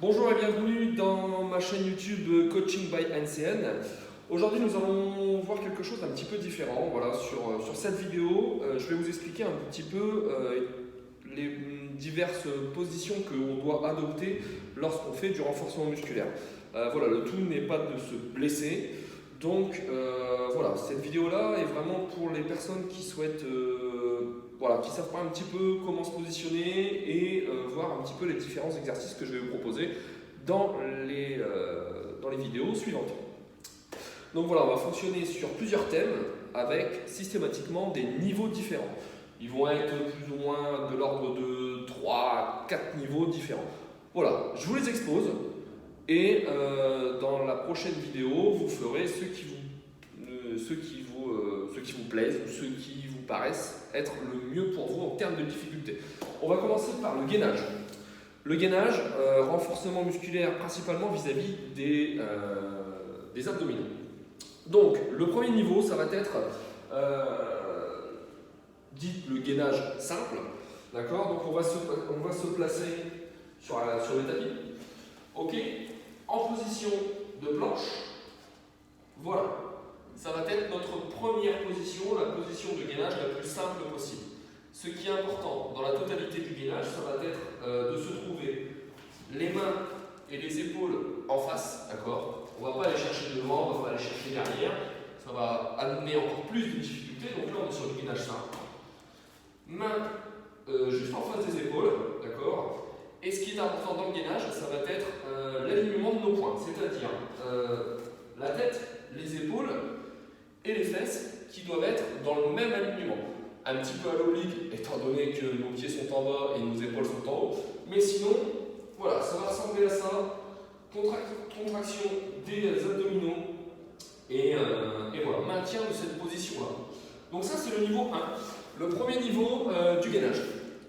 Bonjour et bienvenue dans ma chaîne YouTube Coaching by NCN. Aujourd'hui, nous allons voir quelque chose d'un petit peu différent. Voilà, sur cette vidéo, je vais vous expliquer un petit peu les diverses positions que l'on doit adopter lorsqu'on fait du renforcement musculaire. Voilà, le tout n'est pas de se blesser. Donc voilà, cette vidéo-là est vraiment pour les personnes qui souhaitent, qui savent pas un petit peu comment se positionner et voir un petit peu les différents exercices que je vais vous proposer dans les vidéos suivantes. Donc voilà, on va fonctionner sur plusieurs thèmes avec systématiquement des niveaux différents. Ils vont être plus ou moins de l'ordre de 3 à 4 niveaux différents. Voilà, je vous les expose. Et dans la prochaine vidéo, vous ferez ceux qui vous plaisent ou ceux qui vous paraissent être le mieux pour vous en termes de difficulté. On va commencer par le gainage. Le gainage, renforcement musculaire principalement vis-à-vis des abdominaux. Donc le premier niveau, ça va être dit le gainage simple. D'accord. Donc on va se placer sur le tapis. Ok. En position de planche, voilà, ça va être notre première position, la position de gainage la plus simple possible. Ce qui est important dans la totalité du gainage, ça va être de se trouver les mains et les épaules en face, d'accord. On ne va pas aller chercher devant, on ne va pas aller chercher derrière, ça va amener encore plus de difficultés, donc là on est sur du gainage simple. Mains juste en face des épaules, d'accord. Et ce qui est important dans le gainage, ça va être l'alignement de nos points, c'est-à-dire la tête, les épaules et les fesses qui doivent être dans le même alignement. Un petit peu à l'oblique, étant donné que nos pieds sont en bas et nos épaules sont en haut. Mais sinon, voilà, ça va ressembler à ça. Contraction des abdominaux et voilà, maintien de cette position-là. Donc ça, c'est le niveau 1, le premier niveau du gainage.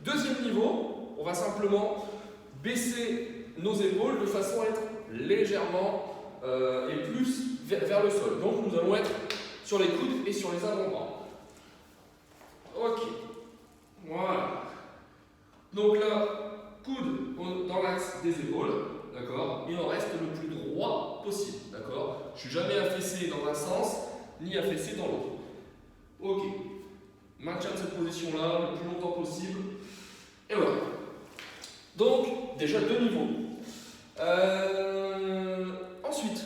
Deuxième niveau, on va simplement baisser nos épaules de façon à être légèrement et plus vers le sol. Donc nous allons être sur les coudes et sur les avant-bras. Ok. Voilà. Donc là, coude dans l'axe des épaules. D'accord. Il en reste le plus droit possible. D'accord. Je ne suis jamais affaissé dans un sens ni affaissé dans l'autre. Ok. Maintien de cette position-là le plus longtemps possible. Et voilà. Donc, déjà deux niveaux. Ensuite,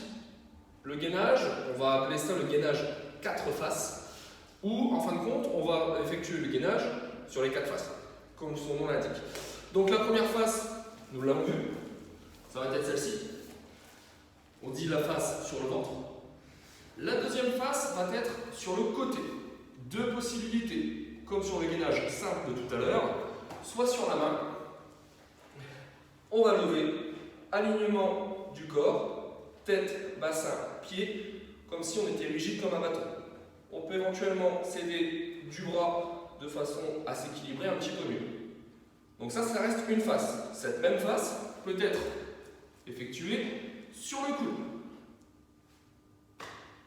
le gainage, on va appeler ça le gainage 4 faces, où en fin de compte, on va effectuer le gainage sur les 4 faces, comme son nom l'indique. Donc la première face, nous l'avons vu, ça va être celle-ci. On dit la face sur le ventre. La deuxième face va être sur le côté. Deux possibilités, comme sur le gainage simple de tout à l'heure, soit sur la main. On va lever, alignement du corps, tête, bassin, pied, comme si on était rigide comme un bâton. On peut éventuellement céder du bras de façon à s'équilibrer un petit peu mieux. Donc ça reste une face. Cette même face peut être effectuée sur le coude.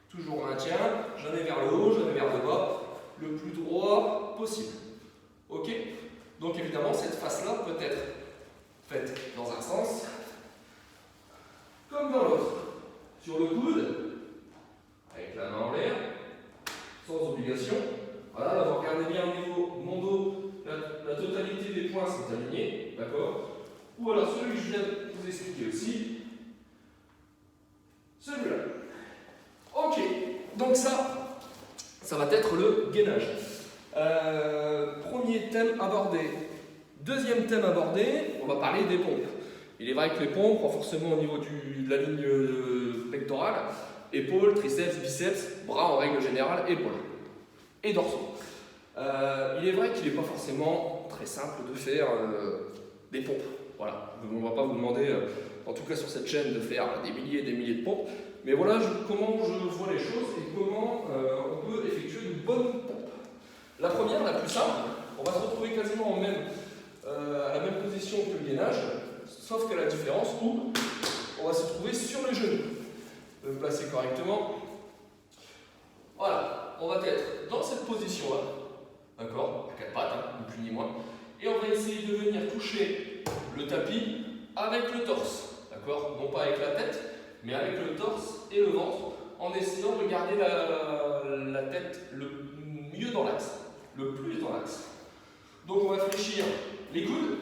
Toujours maintien, jamais vers le haut, jamais vers le bas, le plus droit possible. Ok? Donc évidemment, cette face-là peut être faite dans un sens comme dans l'autre. Sur le coude, avec la main en l'air, sans obligation. Voilà, là vous regardez bien au niveau de mon dos, la totalité des points sont alignés, d'accord. Ou alors celui que je viens de vous expliquer aussi, celui-là. Ok, donc ça va être le gainage. Premier thème abordé. Deuxième thème abordé, on va parler des pompes. Il est vrai que les pompes, renforcement au niveau de la ligne pectorale, épaules, triceps, biceps, bras en règle générale, épaules et dorsaux. Il est vrai qu'il n'est pas forcément très simple de faire des pompes. Voilà, on ne va pas vous demander, en tout cas sur cette chaîne, de faire des milliers et des milliers de pompes. Mais voilà comment je vois les choses et comment on peut effectuer une bonne pompe. La première, la plus simple, on va se retrouver quasiment à la même position que le gainage, sauf qu'à la différence où on va se trouver sur le genou. De me placer correctement. Voilà, on va être dans cette position-là, d'accord, à quatre pattes, ni plus ni moins, et on va essayer de venir toucher le tapis avec le torse. d'accord? Non pas avec la tête, mais avec le torse et le ventre, en essayant de garder la tête le mieux dans l'axe, le plus dans l'axe. Donc on va fléchir les coudes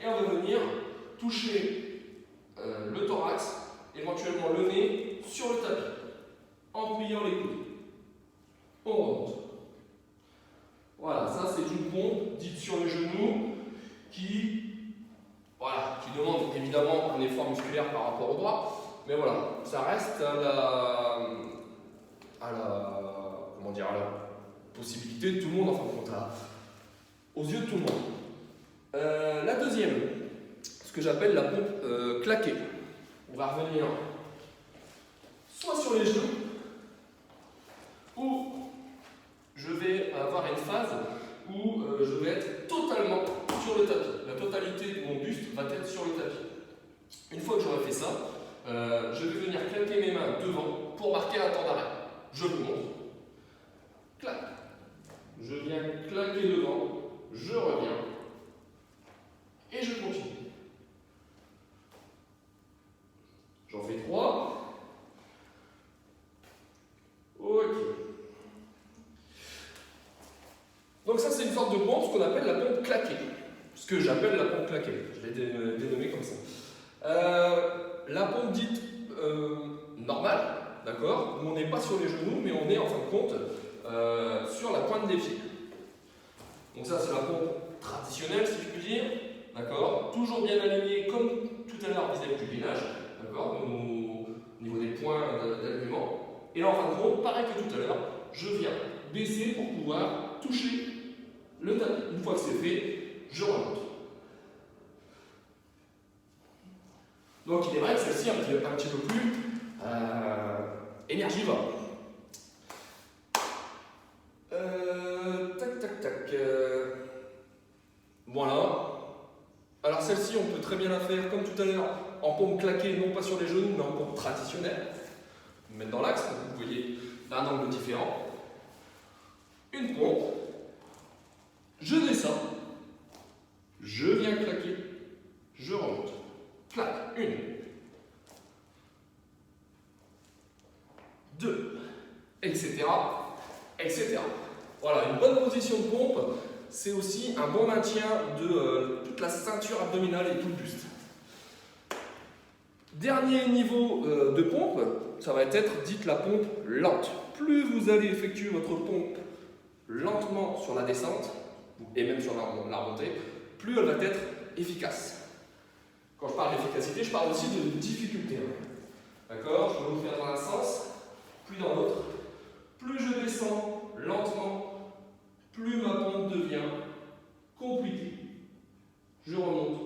et on va venir toucher le thorax, éventuellement le nez, sur le tapis, en pliant les coudes. On remonte. Voilà, ça c'est une pompe dite sur le genou qui demande évidemment un effort musculaire par rapport au bras, mais voilà, ça reste à la possibilité de tout le monde, en fin de compte, aux yeux de tout le monde. La deuxième, ce que j'appelle la pompe claquée. On va revenir soit sur les genoux, ou je vais avoir une phase où je vais être totalement sur le tapis. La totalité de mon buste va être sur le tapis. Une fois que j'aurai fait ça, je vais venir claquer mes mains devant pour marquer un temps d'arrêt. Je vous montre. Clac. Je viens claquer devant, je reviens et je continue. J'en fais 3. Ok. Donc ça c'est une sorte de pompe, ce qu'on appelle la pompe claquée. Ce que j'appelle la pompe claquée. Je l'ai dénommée comme ça. La pompe dite normale, d'accord, où on n'est pas sur les genoux, mais on est en fin de compte sur la pointe des pieds. Donc ça c'est la pompe traditionnelle, si je puis dire, d'accord, toujours bien alignée comme tout à l'heure vis-à-vis du gainage, d'accord, au niveau des points d'alignement. Et là en fin de compte, pareil que tout à l'heure, je viens baisser pour pouvoir toucher le tapis. Une fois que c'est fait, je remonte. Donc il est vrai que celle-ci est un petit peu plus énergivore. Voilà. Alors celle-ci, on peut très bien la faire comme tout à l'heure en pompe claquée, non pas sur les genoux, mais en pompe traditionnelle. Mettre dans l'axe, donc vous voyez d'un angle différent. Une pompe. Je descends. Je viens claquer. Je remonte. Clac. 1. 2. Etc. Etc. Voilà, une bonne position de pompe, c'est aussi un bon maintien de toute la ceinture abdominale et tout le buste. Dernier niveau de pompe, ça va être dite la pompe lente. Plus vous allez effectuer votre pompe lentement sur la descente, et même sur la remontée, plus elle va être efficace. Quand je parle d'efficacité, je parle aussi de difficulté. D'accord? Je vais vous faire dans un sens, puis dans l'autre. Plus je descends lentement, plus ma pompe devient compliquée. Je remonte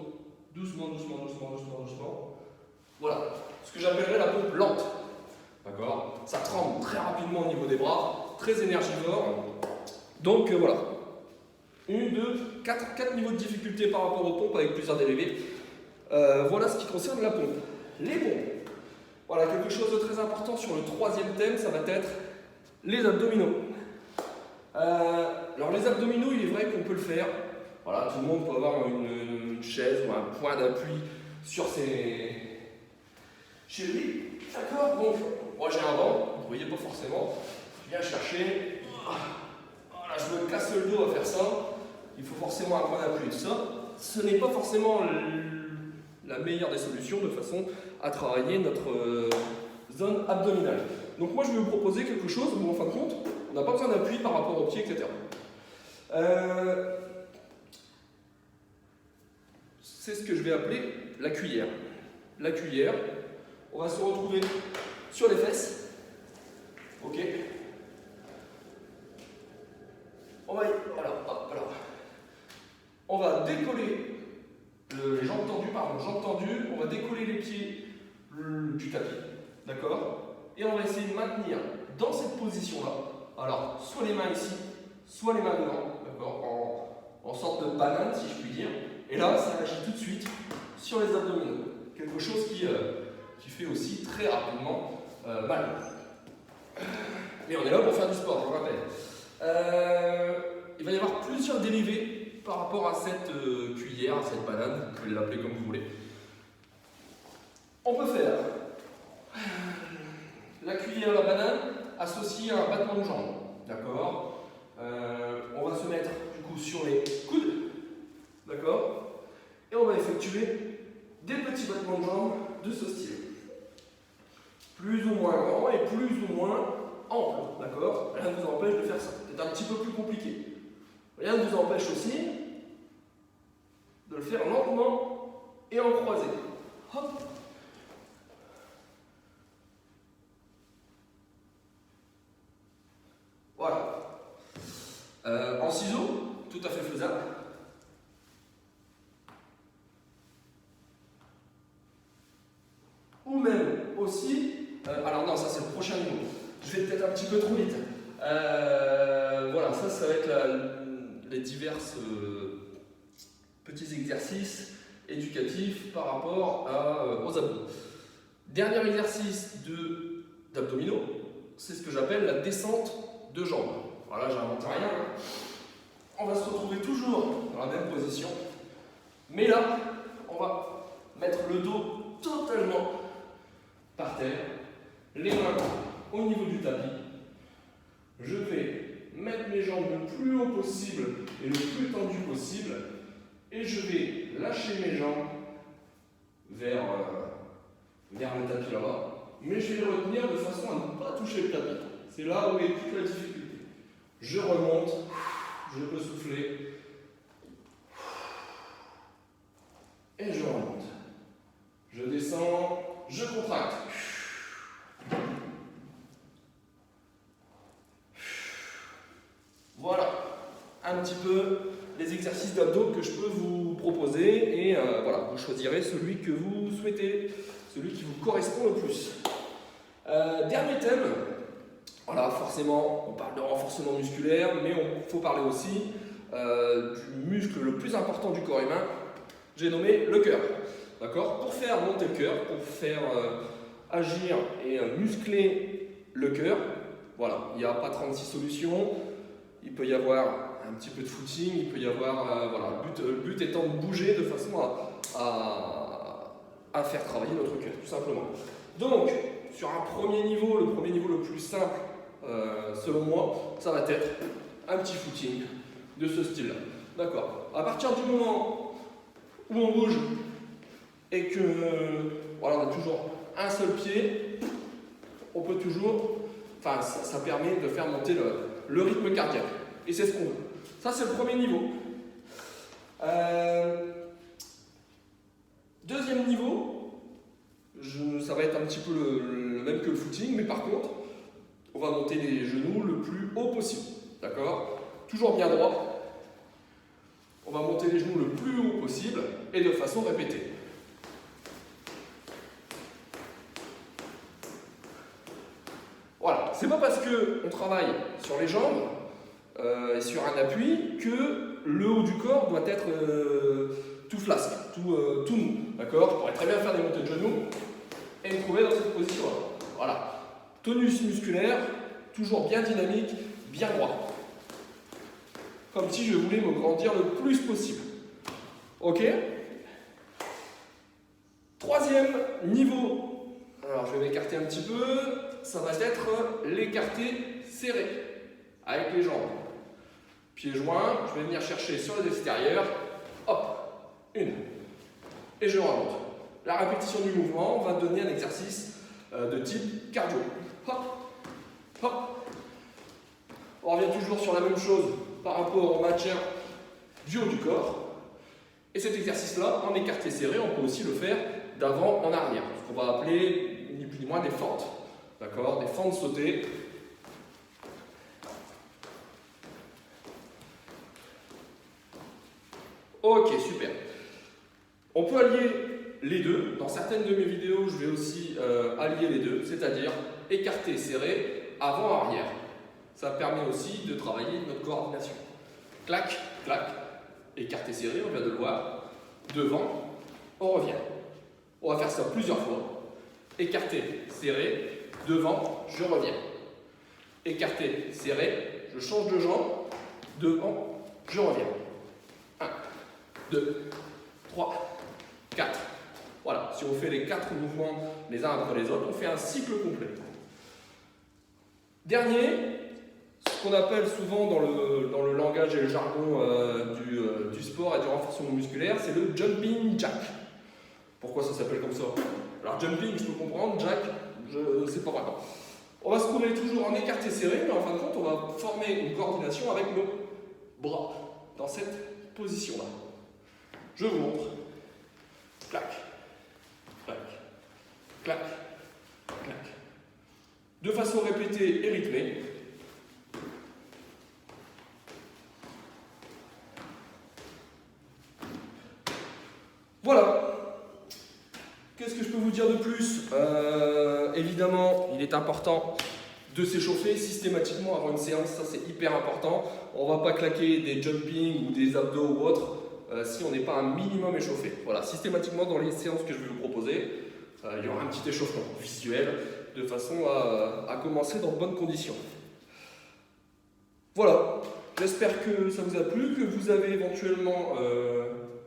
doucement, doucement, doucement, doucement, doucement. Voilà, ce que j'appellerais la pompe lente. D'accord? Ça tremble très rapidement au niveau des bras, très énergivore. Donc voilà. 1, 2, 4 niveaux de difficulté par rapport aux pompes avec plusieurs dérivés. Voilà ce qui concerne la pompe. Les pompes. Voilà, quelque chose de très important sur le troisième thème, ça va être les abdominaux. Alors les abdominaux, il est vrai qu'on peut le faire. Voilà, tout le monde peut avoir une chaise ou un point d'appui sur chez lui. D'accord? Donc, moi j'ai un banc, vous ne voyez pas forcément. Je viens chercher. Voilà, je me casse le dos à faire ça. Il faut forcément un point d'appui et tout ça. Ce n'est pas forcément la meilleure des solutions de façon à travailler notre zone abdominale. Donc moi je vais vous proposer quelque chose où en fin de compte, on n'a pas besoin d'appui par rapport aux pieds, etc. C'est ce que je vais appeler la cuillère. La cuillère, on va se retrouver sur les fesses. Ok. Voilà, hop, voilà. On va décoller les jambes tendues, on va décoller les pieds du tapis, d'accord? Et on va essayer de maintenir dans cette position-là, alors soit les mains ici, soit les mains devant, d'accord? En sorte de banane, si je puis dire. Et là, ça agit tout de suite sur les abdominaux. Quelque chose qui fait aussi très rapidement mal. Mais on est là pour faire du sport, je vous rappelle. Il va y avoir plusieurs dérivés par rapport à cette cuillère, à cette banane, vous pouvez l'appeler comme vous voulez. On peut faire la cuillère à la banane associée à un battement de jambe. D'accord. On va se mettre du coup sur les coudes. D'accord. Et on va effectuer des petits battements de jambes de ce style. Plus ou moins grand et plus ou moins ample. D'accord. Rien ne vous empêche de faire ça. C'est un petit peu plus compliqué. Rien ne vous empêche aussi de le faire lentement et en croisé. Hop. Voilà. En ciseaux, tout à fait faisable. Ou même aussi, alors non, ça c'est le prochain niveau. Je vais peut-être un petit peu trop vite. Voilà, ça va être les divers petits exercices éducatifs par rapport aux abdos. Dernier exercice d'abdominaux, c'est ce que j'appelle la descente de jambes. Voilà, j'invente rien. On va se retrouver toujours dans la même position, mais là, on va mettre le dos totalement par terre, les mains au niveau du tapis. Je vais mettre mes jambes le plus haut possible et le plus tendu possible, et je vais lâcher mes jambes vers le tapis là-bas, mais je vais les retenir de façon à ne pas toucher le tapis. C'est là où est toute la difficulté. Je remonte, je peux souffler, et je remonte. Je descends, je contracte. Voilà un petit peu les exercices d'abdos que je peux vous proposer, et voilà, vous choisirez celui que vous souhaitez, celui qui vous correspond le plus. Dernier thème, voilà, forcément on parle de renforcement musculaire, mais il faut parler aussi du muscle le plus important du corps humain, j'ai nommé le cœur. D'accord ? Pour faire monter le cœur, pour faire agir et muscler le cœur, voilà, il n'y a pas 36 solutions. Il peut y avoir un petit peu de footing, il peut y avoir, voilà, le but étant de bouger de façon à faire travailler notre cœur, tout simplement. Donc, sur un premier niveau, le premier niveau le plus simple, selon moi, ça va être un petit footing de ce style-là. D'accord. À partir du moment où on bouge et que, voilà, on a toujours un seul pied, on peut toujours, enfin, ça permet de faire monter le rythme cardiaque. Et c'est ce qu'on veut. Ça, c'est le premier niveau. Deuxième niveau, ça va être un petit peu le même que le footing, mais par contre, on va monter les genoux le plus haut possible. D'accord ? Toujours bien droit. On va monter les genoux le plus haut possible et de façon répétée. Voilà, c'est pas parce qu'on travaille sur les jambes et sur un appui que le haut du corps doit être tout flasque, tout mou. D'accord ? Je pourrais très bien faire des montées de genoux et me trouver dans cette position-là. Voilà. Tonus musculaire, toujours bien dynamique, bien droit. Comme si je voulais me grandir le plus possible. Ok ? Troisième niveau. Alors je vais m'écarter un petit peu. Ça va être l'écarté serré, avec les jambes. Pieds joints, je vais venir chercher sur les extérieurs. Hop, une. Et je remonte. La répétition du mouvement va donner un exercice de type cardio. Hop, hop. On revient toujours sur la même chose par rapport au maintien du haut du corps. Et cet exercice-là, en écarté serré, on peut aussi le faire d'avant en arrière. Ce qu'on va appeler ni plus ni moins des fentes. D'accord ? Des fentes sautées. Ok, super. On peut allier les deux. Dans certaines de mes vidéos, je vais aussi allier les deux, c'est-à-dire écarté serré, avant-arrière. Ça permet aussi de travailler notre coordination. Clac, clac, écarté serré, on vient de le voir. Devant, on revient. On va faire ça plusieurs fois. Écarté, serré, devant, je reviens. Écarté, serré, je change de jambe, devant, je reviens. 1, 2, 3, 4. Voilà, si on fait les 4 mouvements les uns après les autres, on fait un cycle complet. Dernier, ce qu'on appelle souvent dans le langage et le jargon du sport et du renforcement musculaire, c'est le jumping jack. Pourquoi ça s'appelle comme ça? Alors jumping, je peux comprendre, jack, je sais pas vraiment. On va se trouver toujours en écarté serré, mais en fin de compte, on va former une coordination avec nos bras dans cette position-là. Je vous montre. Clac, clac, clac, clac. De façon répétée et rythmée. Voilà. Qu'est-ce que je peux vous dire de plus? Évidemment, il est important de s'échauffer systématiquement avant une séance, ça c'est hyper important. On ne va pas claquer des jumping ou des abdos ou autres si on n'est pas un minimum échauffé. Voilà, systématiquement dans les séances que je vais vous proposer, il y aura un petit échauffement visuel de façon à commencer dans de bonnes conditions. Voilà, j'espère que ça vous a plu, que vous avez éventuellement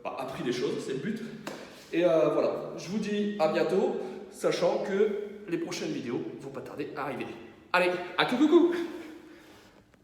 appris des choses, c'est le but. Et voilà, je vous dis à bientôt, sachant que les prochaines vidéos vont pas tarder à arriver. Allez, à coucou!